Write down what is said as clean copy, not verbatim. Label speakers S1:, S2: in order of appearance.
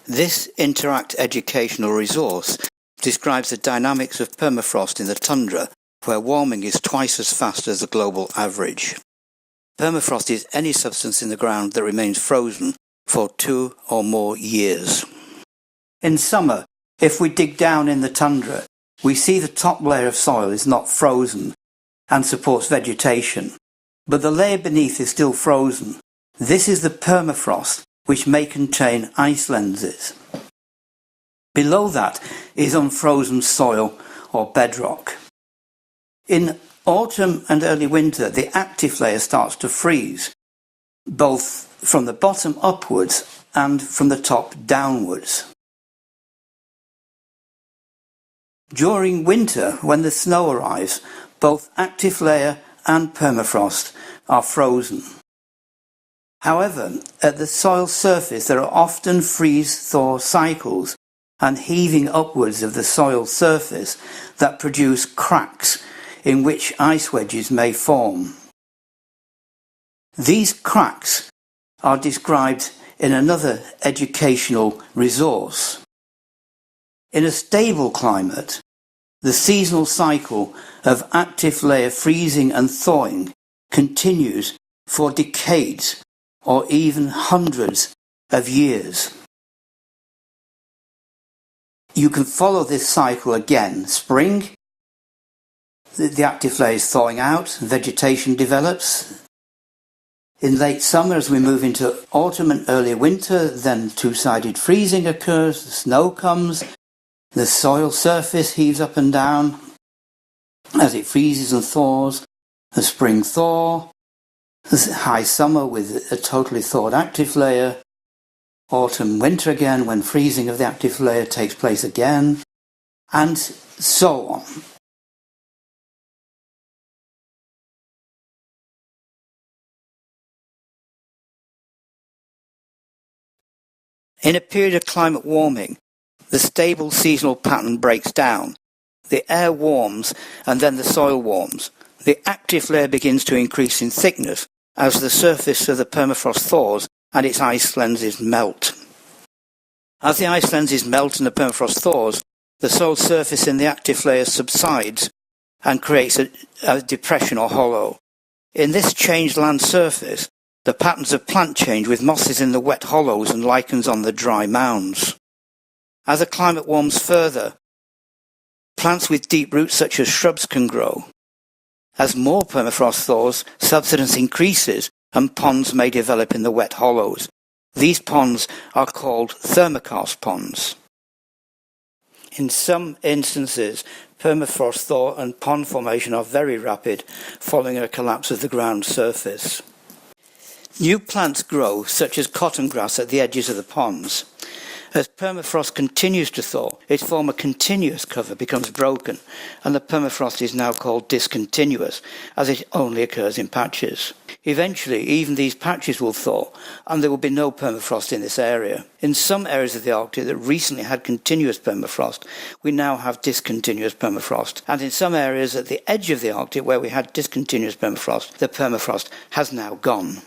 S1: This Interact educational resource describes the dynamics of permafrost in the tundra, where warming is twice as fast as the global average. Permafrost is any substance in the ground that remains frozen for 2 or more years. In summer, if we dig down in the tundra, we see the top layer of soil is not frozen and supports vegetation, but the layer beneath is still frozen. This is the permafrost, which may contain ice lenses. Below that is unfrozen soil or bedrock. In autumn and early winter, the active layer starts to freeze, both from the bottom upwards and from the top downwards. During winter, when the snow arrives, both active layer and permafrost are frozen. However, at the soil surface there are often freeze-thaw cycles and heaving upwards of the soil surface that produce cracks in which ice wedges may form. These cracks are described in another educational resource. In a stable climate, the seasonal cycle of active layer freezing and thawing continues for decades or even hundreds of years. You can follow this cycle again. Spring, the active layer is thawing out, vegetation develops. In late summer, as we move into autumn and early winter, then two-sided freezing occurs, the snow comes, the soil surface heaves up and down as it freezes and thaws, a spring thaw, high summer with a totally thawed active layer, autumn, winter again when freezing of the active layer takes place again, and so on. In a period of climate warming, the stable seasonal pattern breaks down. The air warms and then the soil warms. The active layer begins to increase in thickness as the surface of the permafrost thaws and its ice lenses melt. As the ice lenses melt and the permafrost thaws, the soil surface in the active layer subsides and creates a depression or hollow. In this changed land surface, the patterns of plant change with mosses in the wet hollows and lichens on the dry mounds. As the climate warms further, plants with deep roots such as shrubs can grow. As more permafrost thaws, subsidence increases and ponds may develop in the wet hollows. These ponds are called thermokarst ponds. In some instances, permafrost thaw and pond formation are very rapid following a collapse of the ground surface. New plants grow, such as cotton grass at the edges of the ponds. As permafrost continues to thaw, its former continuous cover becomes broken, and the permafrost is now called discontinuous, as it only occurs in patches. Eventually, even these patches will thaw, and there will be no permafrost in this area. In some areas of the Arctic that recently had continuous permafrost, we now have discontinuous permafrost, and in some areas at the edge of the Arctic where we had discontinuous permafrost, the permafrost has now gone.